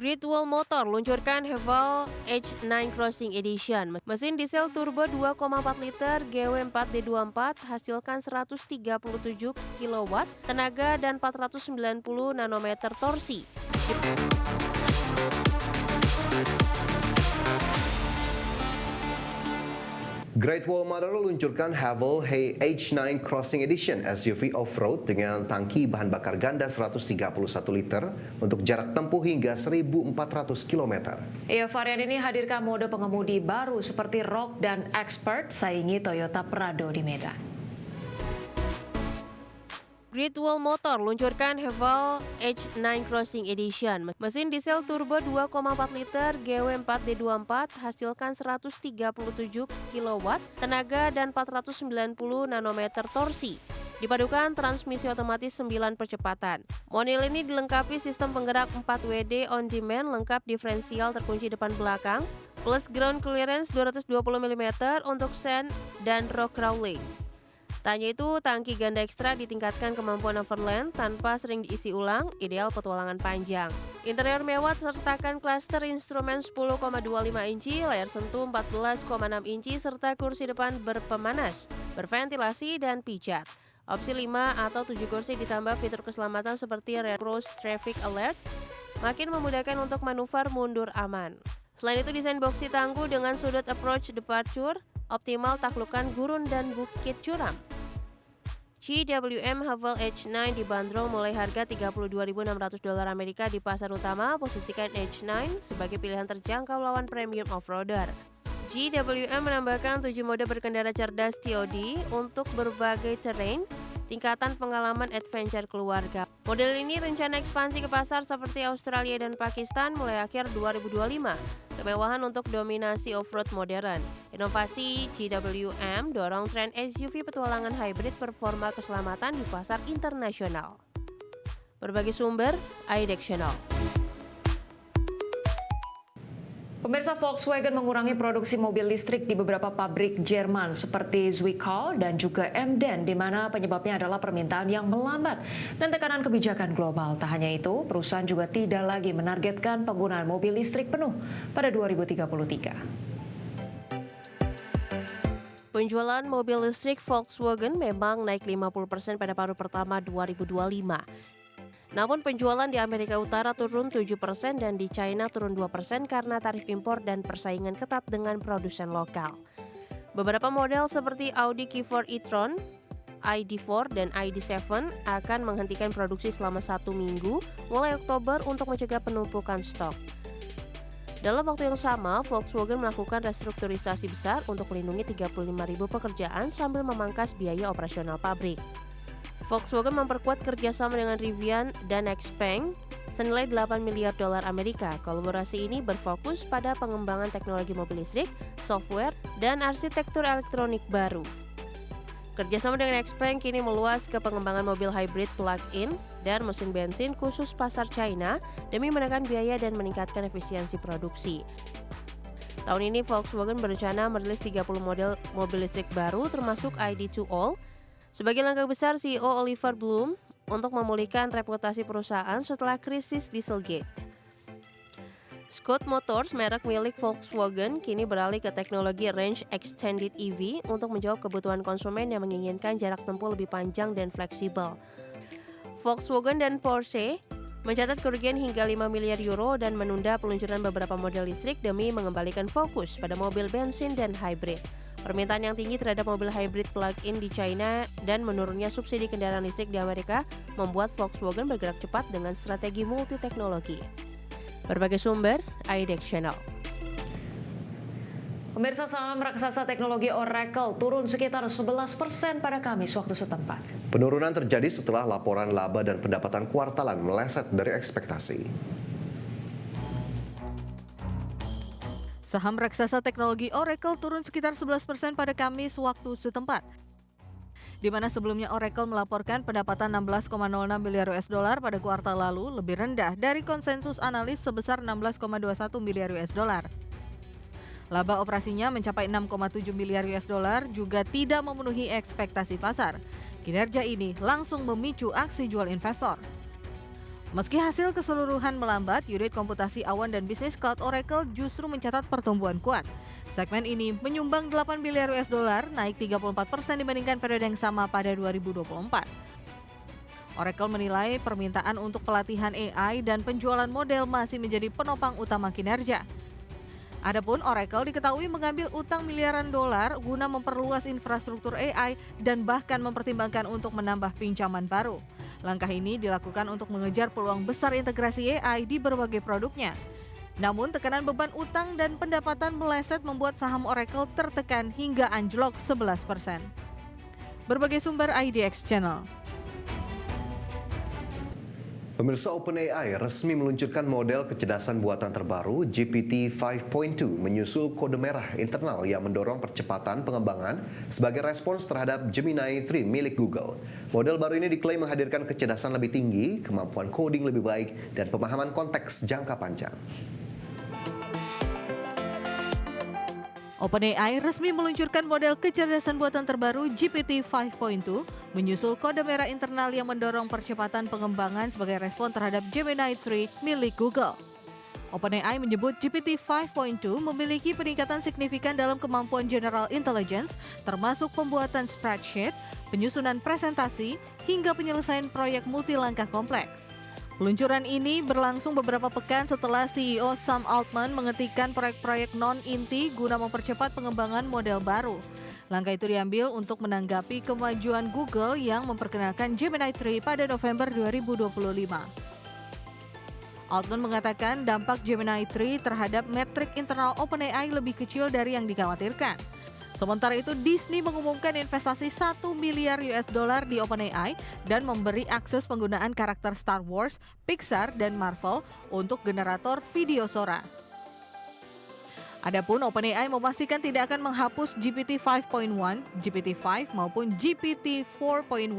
Great Wall Motor luncurkan Haval H9 Crossing Edition. Mesin diesel turbo 2,4 liter GW4D24 hasilkan 137 kW tenaga dan 490 nanometer torsi. Great Wall Motor luncurkan Haval H9 Crossing Edition SUV off-road dengan tangki bahan bakar ganda 131 liter untuk jarak tempuh hingga 1.400 km. Varian ini hadirkan mode pengemudi baru seperti Rock dan Expert saingi Toyota Prado di Medan. Great Wall Motor luncurkan Haval H9 Crossing Edition. Mesin diesel turbo 2,4 liter GW4D24 hasilkan 137 kW tenaga dan 490 nanometer torsi. Dipadukan transmisi otomatis 9 percepatan. Model ini dilengkapi sistem penggerak 4WD on demand lengkap diferensial terkunci depan belakang plus ground clearance 220 mm untuk sand dan rock crawling. Tak hanya itu, tangki ganda ekstra ditingkatkan kemampuan overland tanpa sering diisi ulang, ideal petualangan panjang. Interior mewah sertakan klaster instrumen 10,25 inci, layar sentuh 14,6 inci, serta kursi depan berpemanas, berventilasi, dan pijat. Opsi 5 atau 7 kursi ditambah fitur keselamatan seperti Red Cross Traffic Alert, makin memudahkan untuk manuver mundur aman. Selain itu, desain boxy tangguh dengan sudut approach departure, optimal taklukan gurun dan bukit curam. GWM Haval H9 dibanderol mulai harga $32.600 Amerika di pasar utama, posisikan H9 sebagai pilihan terjangkau lawan premium off-roader. GWM menambahkan 7 mode berkendara cerdas TOD untuk berbagai terrain, tingkatan pengalaman adventure keluarga. Model ini rencana ekspansi ke pasar seperti Australia dan Pakistan mulai akhir 2025. Kemewahan untuk dominasi off-road modern. Inovasi GWM dorong tren SUV petualangan hybrid performa keselamatan di pasar internasional. Berbagai sumber, iDectional. Pemirsa, Volkswagen mengurangi produksi mobil listrik di beberapa pabrik Jerman seperti Zwickau dan juga Emden, di mana penyebabnya adalah permintaan yang melambat dan tekanan kebijakan global. Tak hanya itu, perusahaan juga tidak lagi menargetkan penggunaan mobil listrik penuh pada 2033. Penjualan mobil listrik Volkswagen memang naik 50% pada paruh pertama 2025. Namun penjualan di Amerika Utara turun 7% dan di China turun 2% karena tarif impor dan persaingan ketat dengan produsen lokal. Beberapa model seperti Audi Q4 e-tron, ID4 dan ID7 akan menghentikan produksi selama 1 minggu mulai Oktober untuk mencegah penumpukan stok. Dalam waktu yang sama, Volkswagen melakukan restrukturisasi besar untuk melindungi 35.000 pekerjaan sambil memangkas biaya operasional pabrik. Volkswagen memperkuat kerjasama dengan Rivian dan Xpeng senilai $8 miliar Amerika. Kolaborasi ini berfokus pada pengembangan teknologi mobil listrik, software, dan arsitektur elektronik baru. Kerjasama dengan Xpeng kini meluas ke pengembangan mobil hybrid plug-in dan mesin bensin khusus pasar China demi menekan biaya dan meningkatkan efisiensi produksi. Tahun ini Volkswagen berencana merilis 30 model mobil listrik baru termasuk ID2 All. Sebagai langkah besar, CEO Oliver Blume untuk memulihkan reputasi perusahaan setelah krisis Dieselgate. Scott Motors, merek milik Volkswagen, kini beralih ke teknologi Range Extended EV untuk menjawab kebutuhan konsumen yang menginginkan jarak tempuh lebih panjang dan fleksibel. Volkswagen dan Porsche mencatat kerugian hingga 5 miliar euro dan menunda peluncuran beberapa model listrik demi mengembalikan fokus pada mobil bensin dan hybrid. Permintaan yang tinggi terhadap mobil hybrid plug-in di China dan menurunnya subsidi kendaraan listrik di Amerika membuat Volkswagen bergerak cepat dengan strategi multi-teknologi. Berbagai sumber, iDectional. Pemirsa, saham raksasa teknologi Oracle turun sekitar 11% pada Kamis waktu setempat. Penurunan terjadi setelah laporan laba dan pendapatan kuartalan meleset dari ekspektasi. Saham raksasa teknologi Oracle turun sekitar 11% pada Kamis waktu setempat, di mana sebelumnya Oracle melaporkan pendapatan 16,06 miliar US dollar pada kuartal lalu, lebih rendah dari konsensus analis sebesar 16,21 miliar US dollar. Laba operasinya mencapai 6,7 miliar US dollar juga tidak memenuhi ekspektasi pasar. Kinerja ini langsung memicu aksi jual investor. Meski hasil keseluruhan melambat, unit komputasi awan dan bisnis cloud Oracle justru mencatat pertumbuhan kuat. Segmen ini menyumbang 8 miliar US dollar, naik 34% dibandingkan periode yang sama pada 2024. Oracle menilai permintaan untuk pelatihan AI dan penjualan model masih menjadi penopang utama kinerja. Adapun Oracle diketahui mengambil utang miliaran dolar guna memperluas infrastruktur AI dan bahkan mempertimbangkan untuk menambah pinjaman baru. Langkah ini dilakukan untuk mengejar peluang besar integrasi AI di berbagai produknya. Namun tekanan beban utang dan pendapatan meleset membuat saham Oracle tertekan hingga anjlok 11%. Berbagai sumber IDX Channel. Pemirsa, OpenAI resmi meluncurkan model kecerdasan buatan terbaru GPT 5.2 menyusul kode merah internal yang mendorong percepatan pengembangan sebagai respons terhadap Gemini 3 milik Google. Model baru ini diklaim menghadirkan kecerdasan lebih tinggi, kemampuan coding lebih baik, dan pemahaman konteks jangka panjang. OpenAI resmi meluncurkan model kecerdasan buatan terbaru GPT 5.2 menyusul kode merah internal yang mendorong percepatan pengembangan sebagai respon terhadap Gemini 3 milik Google. OpenAI menyebut GPT 5.2 memiliki peningkatan signifikan dalam kemampuan general intelligence, termasuk pembuatan spreadsheet, penyusunan presentasi, hingga penyelesaian proyek multilangkah kompleks. Peluncuran ini berlangsung beberapa pekan setelah CEO Sam Altman menghentikan proyek-proyek non-inti guna mempercepat pengembangan model baru. Langkah itu diambil untuk menanggapi kemajuan Google yang memperkenalkan Gemini 3 pada November 2025. Altman mengatakan dampak Gemini 3 terhadap metrik internal OpenAI lebih kecil dari yang dikhawatirkan. Sementara itu, Disney mengumumkan investasi 1 miliar US dollar di OpenAI dan memberi akses penggunaan karakter Star Wars, Pixar, dan Marvel untuk generator video Sora. Adapun OpenAI memastikan tidak akan menghapus GPT 5.1, GPT-5 maupun GPT 4.1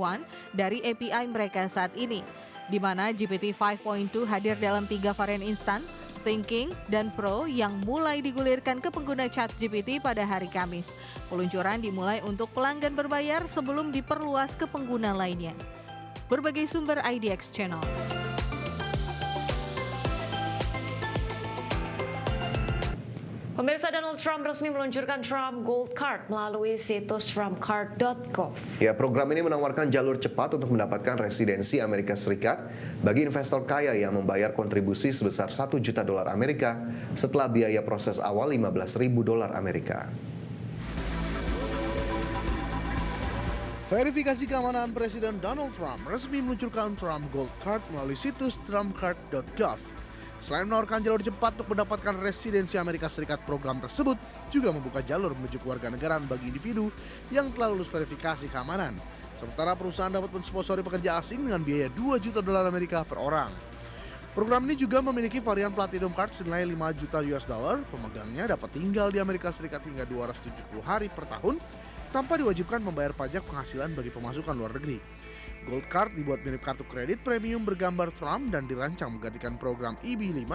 dari API mereka saat ini, di mana GPT 5.2 hadir dalam 3 varian instan, Thinking, dan Pro yang mulai digulirkan ke pengguna ChatGPT pada hari Kamis. Peluncuran dimulai untuk pelanggan berbayar sebelum diperluas ke pengguna lainnya. Berbagai sumber IDX Channel. Pemirsa, Donald Trump resmi meluncurkan Trump Gold Card melalui situs trumpcard.gov. Ya, program ini menawarkan jalur cepat untuk mendapatkan residensi Amerika Serikat bagi investor kaya yang membayar kontribusi sebesar $1 juta Amerika setelah biaya proses awal $15.000 Amerika. Verifikasi keamanan Presiden Donald Trump resmi meluncurkan Trump Gold Card melalui situs trumpcard.gov. Selain menawarkan jalur cepat untuk mendapatkan residensi Amerika Serikat, program tersebut juga membuka jalur menuju kewarganegaraan bagi individu yang telah lulus verifikasi keamanan. Sementara perusahaan dapat mensponsori pekerja asing dengan biaya $2 juta Amerika per orang. Program ini juga memiliki varian Platinum Card senilai $5 juta US dollar. Pemegangnya dapat tinggal di Amerika Serikat hingga 270 hari per tahun tanpa diwajibkan membayar pajak penghasilan bagi pemasukan luar negeri. Gold Card dibuat mirip kartu kredit premium bergambar Trump dan dirancang menggantikan program EB-5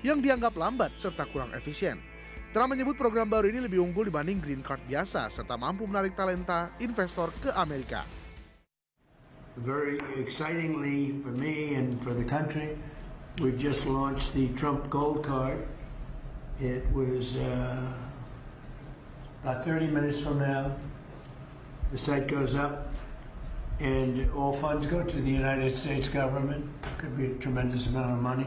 yang dianggap lambat serta kurang efisien. Trump menyebut program baru ini lebih unggul dibanding Green Card biasa serta mampu menarik talenta investor ke Amerika. Very excitingly for me and for the country, we've just launched the Trump Gold Card. It was about 30 minutes from now. The site goes up. And all funds go to the United States government. Could be a tremendous amount of money.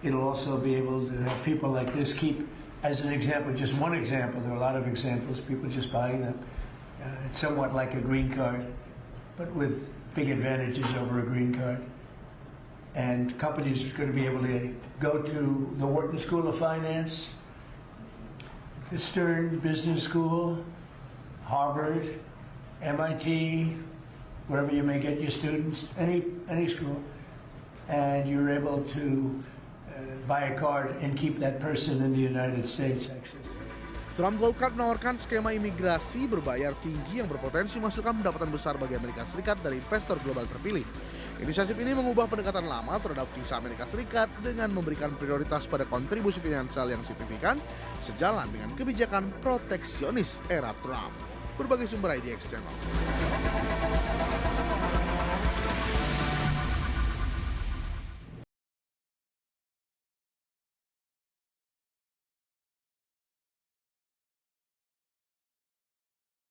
It'll also be able to have people like this keep, as an example, just one example, there are a lot of examples, people just buying them. It's somewhat like a green card, but with big advantages over a green card. And companies are going to be able to go to the Wharton School of Finance, the Stern Business School, Harvard, MIT, wherever you may get your students, any school, and you're able to buy a card and keep that person in the United States, actually. Trump Gold Card menawarkan skema imigrasi berbayar tinggi yang berpotensi menghasilkan pendapatan besar bagi Amerika Serikat dari investor global terpilih. Inisiatif ini mengubah pendekatan lama terhadap visa Amerika Serikat dengan memberikan prioritas pada kontribusi finansial yang signifikan sejalan dengan kebijakan proteksionis era Trump. Berbagai sumber IDX Channel.